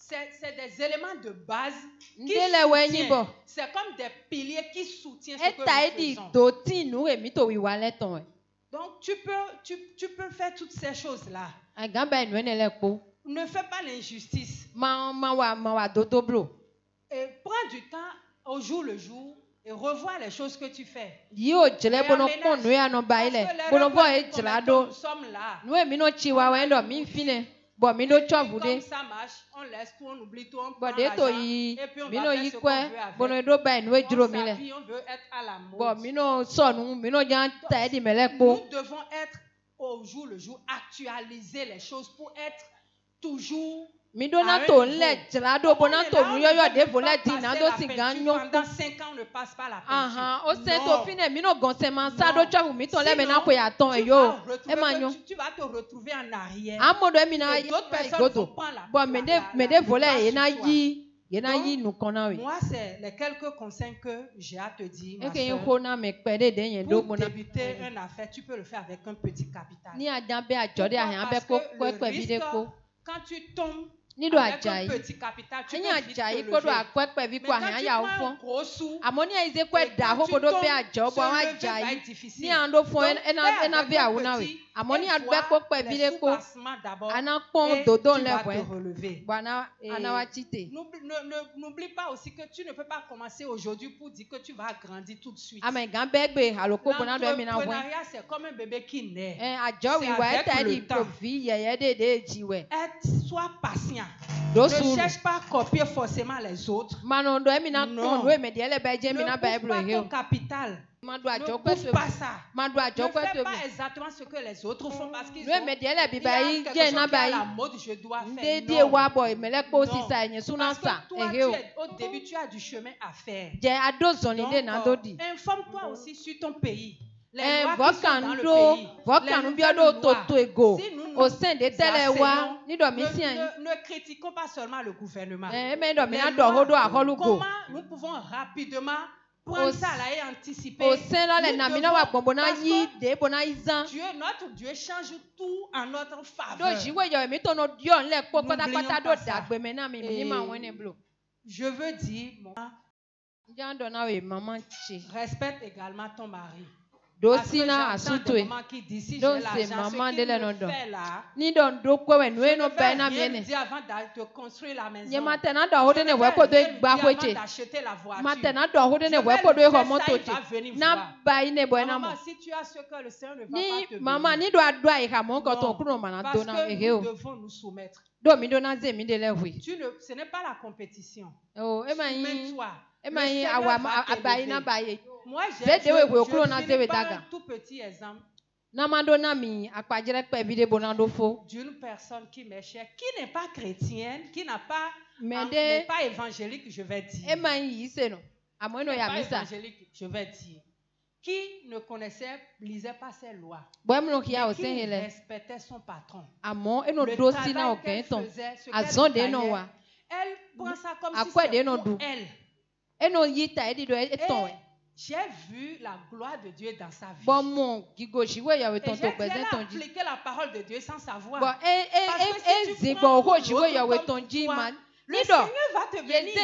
C'est des éléments de base qui soutiennent. C'est comme des piliers qui soutiennent ce que nous faisons. Donc tu peux faire toutes ces choses-là. Ne fais pas l'injustice. Et prends du temps au jour le jour et revois les choses que tu fais. Parce que nous sommes là. Comme ça marche, on laisse tout, on oublie tout, on prend l'argent et puis on va faire ce qu'on veut avec. On s'habille, on veut être à la mode. Nous devons être au jour le jour, actualiser les choses pour être toujours à un niveau. Pendant 5 ans, on ne passe pas la pension. Tu vas te retrouver en arrière. Et d'autres personnes vont prendre moi, c'est les quelques conseils que j'ai à te dire, ma soeur. Pour débuter une affaire, tu peux le faire avec un petit capital. Parce que le risque, quand tu tombes avec un petit capital, tu peux vite te lever. Mais quand tu prends un gros sou, et quand tu tombes, se lever va être difficile. Donc, fais avec un petit, et vois les sous-passements d'abord, et tu vas te relever. N'oublie pas aussi que tu ne peux pas commencer aujourd'hui pour dire que tu vas grandir tout de suite. L'entrepreneuriat, c'est comme un bébé qui naît. C'est avec le temps. Sois patient. Ne cherche pas à copier forcément les autres. Non. Ne bouffe pas ton capital. Ne bouffe pas ça. Ne fais pas exactement ce que les autres font parce qu'ils ont quelque chose qui est à la mode, je dois faire. Non. Parce que toi, au début, tu as du chemin à faire. Donc, informe-toi aussi sur ton pays. Les lois qui sont dans le pays. Si nous ne critiquons pas seulement le gouvernement. Comment nous pouvons rapidement prendre ça là et anticiper. Notre Dieu change tout en notre faveur. Je veux dire, respecte également ton mari. Parce que j'entends des mamans qui disent si j'ai l'argent, ce qu'il me fait là, je ne vais rien dire avant de construire la maison. Je ne vais rien dire avant d'acheter la voiture. Je vais lui faire ça, il va venir voir. Maman, si tu as ce que le Seigneur ne va pas te donner. Non, parce que nous devons nous soumettre. Ce n'est pas la compétition. Soumets-toi. Moi, je vais par un tout petit exemple d'une personne qui m'est chère, qui n'est pas chrétienne, qui n'est pas évangélique, je vais dire. Pas évangélique, je vais dire. Qui ne lisait pas ses lois, qui respectait son patron. Le travail qu'elle faisait, ce qu'elle gagnait, elle prend ça comme si c'était pour elle. Et j'ai vu la gloire de Dieu dans sa vie. Et j'ai appliqué la parole de Dieu sans savoir. Parce que si tu prends pour votre comme Le Seigneur va te bénir.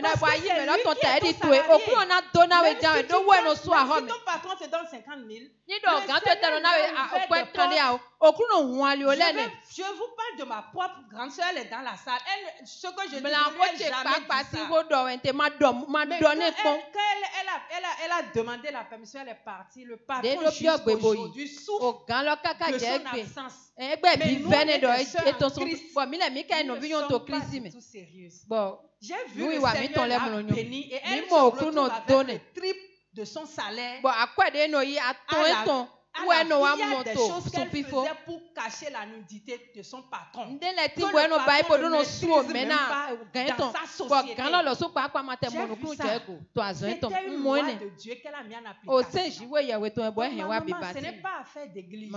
Parce que c'est lui qui te salarié. Même si ton patron te donne 50 000, je vous parle de ma propre grande soeur, elle est dans la salle. Ce que je dis, je elle a demandé la permission, elle est partie. Le patron jusqu'aujourd'hui souffre de son absence. Mais nous, on est des sœurs en Christ. Nous ne sommes pas du tout sérieuses. J'ai vu le Seigneur la bénir et elle se retrouve avec le triple de son salaire. Il y a des choses qu'elle faisait pour cacher la nudité de son patron. Que le patron ne maîtrise même pas dans sa société. J'ai vu ça. C'était une loi de Dieu qu'elle a mis en application. Maman, ce n'est pas affaire d'église. C'est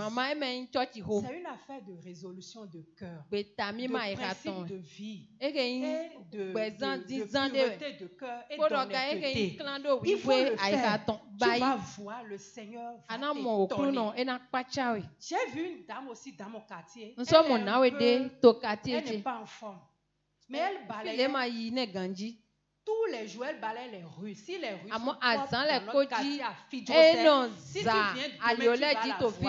une affaire de résolution de cœur, de principe de vie et de pureté de cœur et d'honnêteté. Il faut le faire. Tu vas voir, le Seigneur va t'étonner. J'ai vu une dame aussi dans mon quartier. Elle n'est pas en forme. Mais elle balayait tous les jours, elle balayait les rues. Si les rues sont propres dans notre quartier à Fidjrosset, si tu viens demain, tu vas la voir.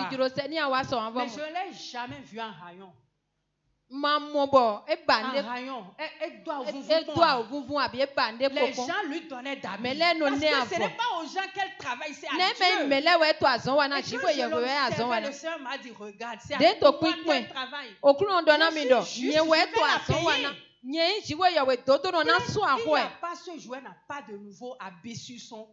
Mais je ne l'ai jamais vue en rayon. En rayon, elle doit les gens lui donnaient d'habits. Parce que ce n'est pas aux gens qu'elle travaille, c'est à Dieu. Et quand je l'observais, le Seigneur m'a dit, regarde, c'est à toi qu'elle travaille. Je suis juste, je vais la payer. Il n'y a pas ce jouet n'a pas de nouveau habit sur son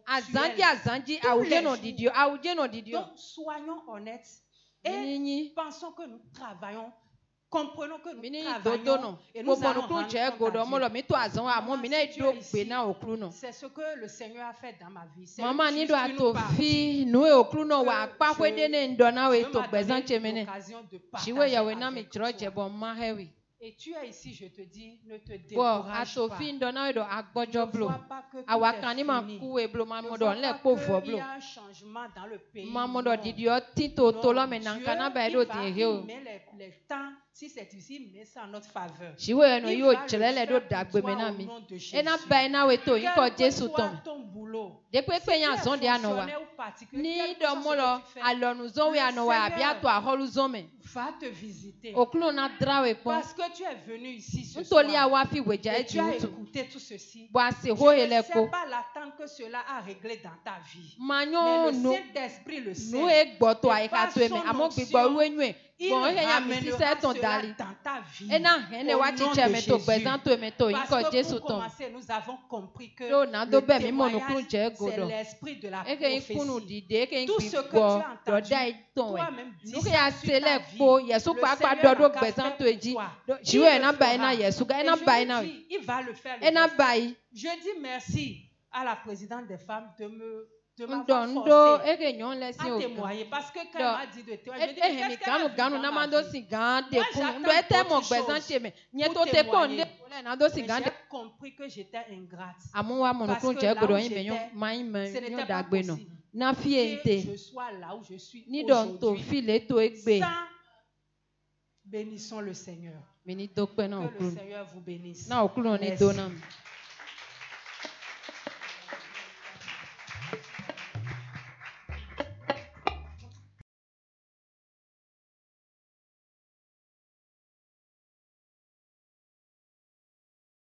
Donc soyons honnêtes et pensons que nous travaillons. Comprenons que nous travaillons et nous allons rendre compte. C'est ce que le Seigneur a fait dans ma vie. C'est l'occasion de partager avec toi. Et tu es ici, je te dis, ne te décourage pas. Ne vois pas que tout est fini. Ne vois pas qu'il y a un changement dans le pays. Non, Dieu, il met les temps. Si c'est ici, il met ça en notre faveur. Il va le faire pour toi au nom de Jésus. Quel que soit ton boulot, si tu es fonctionnaire ou particulier, quel que soit ce que tu fais, le Seigneur va te visiter. Parce que tu es venu ici ce soir et tu as écouté tout ceci. Je ne sais pas l'attente que cela a réglé dans ta vie. Mais le Saint-Esprit le sait. Et par son onction, il ramènera cela dans ta vie. Au nom de Jésus. Parce que pour commencer, nous avons compris que le témoignage, c'est l'esprit de la prophétie. Tout ce que tu as entendu, toi-même, dis ça sur ta vie. Le Seigneur n'a qu'à faire pour toi. Il va le faire. Je dis merci à la présidente des femmes de m'avoir forcé à témoigner. Parce que quand elle m'a dit de témoigner, je dis, qu'est-ce qu'elle a vu dans ma vie? J'ai compris que j'étais ingrate. Parce que là où j'étais, ce n'était pas possible que je sois là où je suis aujourd'hui. Sans bénissons le Seigneur. Que le Seigneur vous bénisse. Merci.